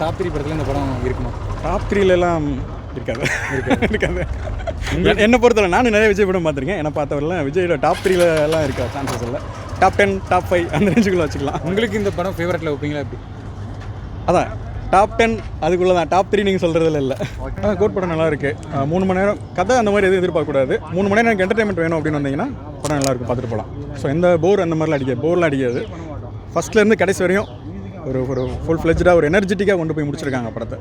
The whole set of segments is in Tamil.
டாப் 3 படத்தில் இந்த படம் இருக்குமா? டாப் 3லலாம் இருக்காது. என்னை பொறுத்தவரை நானும் நிறைய விஜய் படம் பார்த்துருக்கேன். என்னை பார்த்தவரெல்லாம் விஜயோட டாப் 3லலாம் இருக்க சான்சஸ் இல்லை. டாப் 10 டாப் 5 அந்த ரேஞ்சுக்குள்ளே வச்சுக்கலாம். உங்களுக்கு இந்த படம் ஃபேவரட்டில் வைப்பீங்களா எப்படி? அதான் டாப் 10 அதுக்குள்ளே தான். டாப் 3 நீங்கள் சொல்கிறதுல இல்லை. கோட் படம் நல்லா இருக்குது. 3 மணி நேரம் கதை அந்த மாதிரி எதுவும் எதிர்பார்க்கக்கூடாது. 3 மணி நேரம் எனக்கு என்டர்டைன்மெண்ட் வேணும் அப்படின்னு வந்தீங்கன்னா படம் நல்லாயிருக்கும், பார்த்துட்டு போகலாம். ஸோ எந்த போர் அந்த மாதிரிலாம் அடிக்காது, போர்லாம் அடிக்காது. ஃபஸ்ட்லேருந்து கடைசி வரையும் ஒரு ஃபுல் ஃப்ளெஜ்டாக ஒரு எனர்ஜெட்டிக்காக கொண்டு போய் முடிச்சிருக்காங்க படத்தை.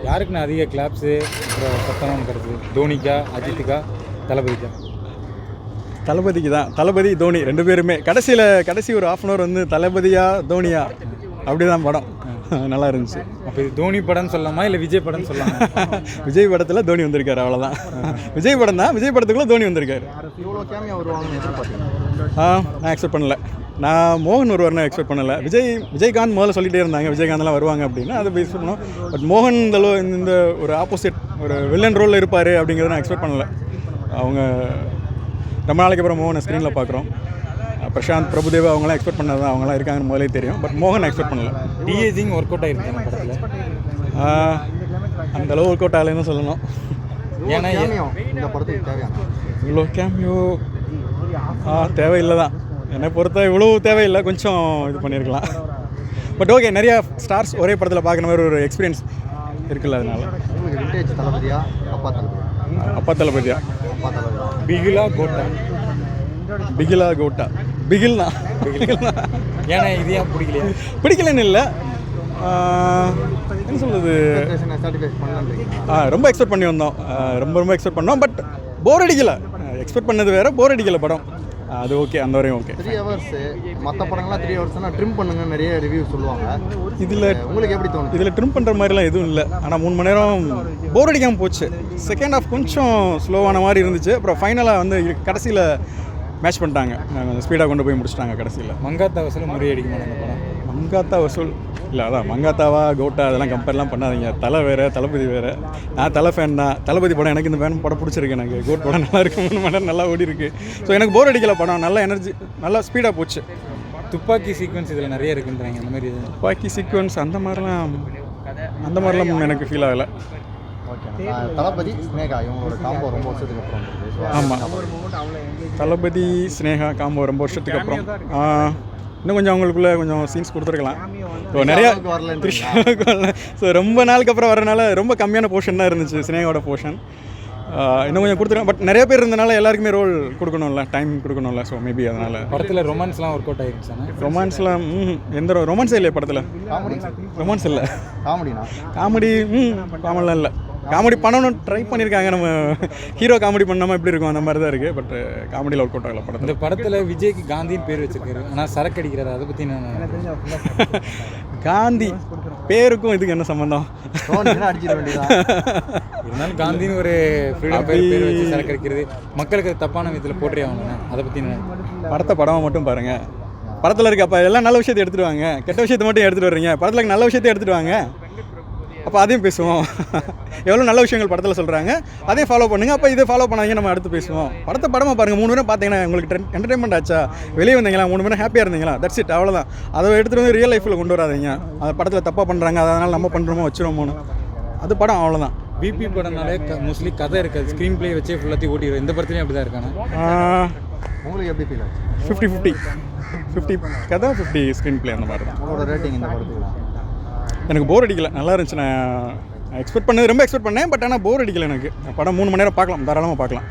யாருக்குன்னு அதிக கிளாப்ஸு அப்புறம் சத்தமாக கிடக்குது? தோனிக்கா, அஜித்துக்கா, தளபதிக்கா? தளபதிக்கு தான். தளபதி தோனி 2 பேருமே கடைசி ஒரு ½ hour வந்து தளபதியா தோனியா அப்படி தான் படம் நல்லா இருந்துச்சு. அப்போ இது தோனி படம்னு சொல்லலாமா இல்லை விஜய் படம்னு சொல்லலாமா? விஜய் படத்தில் தோனி வந்திருக்காரு, அவ்வளோதான். விஜய் படம் தான். விஜய் படத்துக்குள்ளே தோனி வந்திருக்காரு. நான் எக்ஸ்பெக்ட் பண்ணல. நான் மோகன் வருவார்னு எக்ஸ்பெக்ட் பண்ணலை. விஜயகாந்த் முதல்ல சொல்லிகிட்டே இருந்தாங்க விஜயகாந்த்லாம் வருவாங்க அப்படின்னு. அதை பேஸ் பண்ணோம். பட் மோகன் இந்த ஒரு ஆப்போசிட் ஒரு வில்லன் ரோலில் இருப்பார் அப்படிங்கிறத நான் எக்ஸ்பெக்ட் பண்ணலை. அவங்க ரொம்ப நாளைக்கு அப்புறம் மோகனை ஸ்க்ரீனில் பார்க்குறோம். பிரசாந்த் பிரபுதேவா அவங்களாம் எக்ஸ்பெக்ட் பண்ணது தான். அவங்களாம் இருக்காங்கன்னு முதலே தெரியும். பட் மோகன் எக்ஸ்பெக்ட் பண்ணல. டிஏஜிங் ஒர்க் அவுட் ஆகிருக்கு அந்த படத்தில். அந்தளவு ஒர்க் அவுட் ஆகலைன்னு சொல்லணும். ஏன்னா இந்த படத்துக்கு தேவையான இவ்வளோ கேமியோ தேவையில்லை தான். என்னை பொறுத்த இவ்வளோ தேவையில்லை, கொஞ்சம் இது பண்ணியிருக்கலாம். பட் ஓகே, நிறையா ஸ்டார்ஸ் ஒரே படத்தில் பார்க்குற மாதிரி ஒரு எக்ஸ்பீரியன்ஸ் இருக்குல்ல, அதனால. உங்களுக்கு விண்டேஜ் தளபதியா அப்பா தளபதியா? அப்பா தளபதியா. அப்பா தளபதியா. பிகிலா கோட்டா? பிகிலா கோட்டா. பிகில் தான். ஏன்னா இது ஏன் பிடிக்கலையா? பிடிக்கலன்னு இல்லை, என்ன சொல்கிறது, ரொம்ப எக்ஸ்பெக்ட் பண்ணி வந்தோம். ரொம்ப எக்ஸ்பெக்ட் பண்ணோம். But bore அடிக்கலை. எக்ஸ்பெக்ட் பண்ணது வேறு, போர் அடிக்கலை படம். அது ஓகே, அந்த வரையும் ஓகே. 3 hours மற்ற படங்கள்லாம் 3 hours ட்ரிம் பண்ணுங்க நிறைய ரிவ்யூ சொல்லுவாங்க. இதில் உங்களுக்கு எப்படி தோணும்? இதில் ட்ரிம் பண்ணுற மாதிரிலாம் எதுவும் இல்லை. ஆனால் 3 மணி நேரம் போர் அடிக்காமல் போச்சு. செகண்ட் ஹாஃப் கொஞ்சம் ஸ்லோவான மாதிரி இருந்துச்சு. அப்புறம் ஃபைனலாக வந்து கடைசியில் மேட்ச் பண்ணிட்டாங்க, ஸ்பீடாக கொண்டு போய் முடிச்சிட்டாங்க கடைசியில். மங்காத்தா வசூல் முறியடிக்குமா அந்த படம்? மங்காத்தா வசூல் இல்லை, அதான் மங்காத்தாவா கோட்டா அதெல்லாம் கம்பேர்லாம் பண்ணாதீங்க. தலை வேறு, தளபதி வேறு. நான் தலை ஃபேன் தான். தளபதி படம் எனக்கு இந்த ஃபேன் படம் பிடிச்சிருக்கு. எனக்கு கோட் படம் நல்லா இருக்கு, 3 மணி நேரம் நல்லா ஓடி இருக்கு. ஸோ எனக்கு போர் அடிக்கலை படம். நல்ல எனர்ஜி, நல்லா ஸ்பீடாக போச்சு. துப்பாக்கி சீக்வன்ஸ் இதில் நிறைய இருக்குன்றாங்க, அந்த மாதிரி துப்பாக்கி சீக்வன்ஸ் அந்த மாதிரிலாம் எனக்கு ஃபீல் ஆகலை. ஓகே. தளபதி ஸ்னேகா இவங்களோட காம்போ ரொம்ப வருஷத்துக்கு அப்புறம் வந்திருக்கு. ஆமாம், தளபதி ஸ்னேகா காம்போ ரொம்ப வருஷத்துக்கு அப்புறம். இன்னும் கொஞ்சம் அவங்களுக்குள்ளே கொஞ்சம் சீன்ஸ் கொடுத்துருக்கலாம். ஸோ நிறையா வரல. ஸோ ரொம்ப நாளுக்கு அப்புறம் வரனால ரொம்ப கம்மியான போர்ஷன் தான் இருந்துச்சு ஸ்னேகாவோட போர்ஷன். இன்னும் கொஞ்சம் கொடுத்துருக்கேன். பட் நிறைய பேர் இருந்தனால எல்லாருக்குமே ரோல் கொடுக்கணும்ல, டைம் கொடுக்கணும்ல. ஸோ மேபி அதனால் படத்தில் ரொமான்ஸ்லாம் ஒர்க் அவுட் ஆகிருச்சு. ரொமான்ஸ்லாம் எந்த ரொமான்ஸே இல்லையா படத்தில்? ரொமான்ஸ் இல்லை. காமெடி காமெடிலாம் இல்லை. காமெடி பண்ணணும் ட்ரை பண்ணியிருக்காங்க. நம்ம ஹீரோ காமெடி பண்ணாமல் எப்படி இருக்கும் அந்த மாதிரி தான் இருக்குது. பட் காமெடியில் ஒர்க் அவுட் ஆகல படத்தில். இந்த படத்தில் விஜய்க்கு காந்தின்னு பேர் வச்சிருக்காரு, ஆனால் சரக்கு அடிக்கிறாரு. அதை பற்றி நான் காந்தி பேருக்கும் இதுக்கு என்ன சம்மந்தம்? இருந்தாலும் காந்தின்னு ஒரு ஃப்ரீடம் பேர் வச்சு சரக்கு அடிக்கிறது மக்களுக்கு தப்பான விதத்தில் போட்டே ஆகணும். அதை பற்றி படத்தை படமாக மட்டும் பாருங்கள். படத்தில் இருக்க அப்போ எல்லாம் நல்ல விஷயத்தை எடுத்துகிட்டு வாங்க, கெட்ட விஷயத்தை மட்டும் எடுத்துகிட்டு வர்றீங்க. படத்தில் நல்ல விஷயத்தை எடுத்துகிட்டு வாங்க, அப்போ அதையும் பேசுவோம். எவ்வளோ நல்ல விஷயங்கள் படத்தில் சொல்கிறாங்க, அதையும் ஃபாலோ பண்ணுங்கள். அப்போ இதை ஃபாலோ பண்ணாங்க, நம்ம அடுத்து பேசுவோம். படத்தை படமாக பாருங்கள். 3 நேரம் பார்த்தீங்கன்னா உங்களுக்கு என்டர்டைன்மெண்ட் ஆச்சா, வெளியே வந்தீங்களா, 3 நேரம் ஹாப்பியாக இருந்தீங்களா, தட்ஸ் இட், அவ்வளோதான். அதை எடுத்துகிட்டு வந்து ரியல் லைஃப்பில் கொண்டு வராதிங்க. அந்த படத்தில் தப்பாக பண்ணுறாங்க, அதனால் நம்ம பண்ணுறோமோ வச்சுருவோமோன்னு, அது படம் அவ்வளோதான். பிபி படம்னாலே மோஸ்ட்லி கதை இருக்காது, ஸ்க்ரீன் பிளே வச்சே ஃபுல்லாத்தையும் ஓட்டிடுவோம். இந்த படத்துலையும் அப்படி தான் இருக்காங்க. உங்களுக்கு எப்படி ஃபீல் ஆச்சு? 50 கதை 50 ஸ்க்ரீன் பிளே அந்த மாதிரி தான். உங்களோட ரேட்டிங் இந்த படத்துக்கு? எனக்கு போர் அடிக்கலை, நல்லா இருந்துச்சு. நான் எக்ஸ்பெக்ட் பண்ணது ரொம்ப எக்ஸ்பெக்ட் பண்ணேன். பட் ஆனால் போர் அடிக்கலை எனக்கு. படம் 3 மணி நேரம் பார்க்கலாம், தாராளமாக பார்க்கலாம்.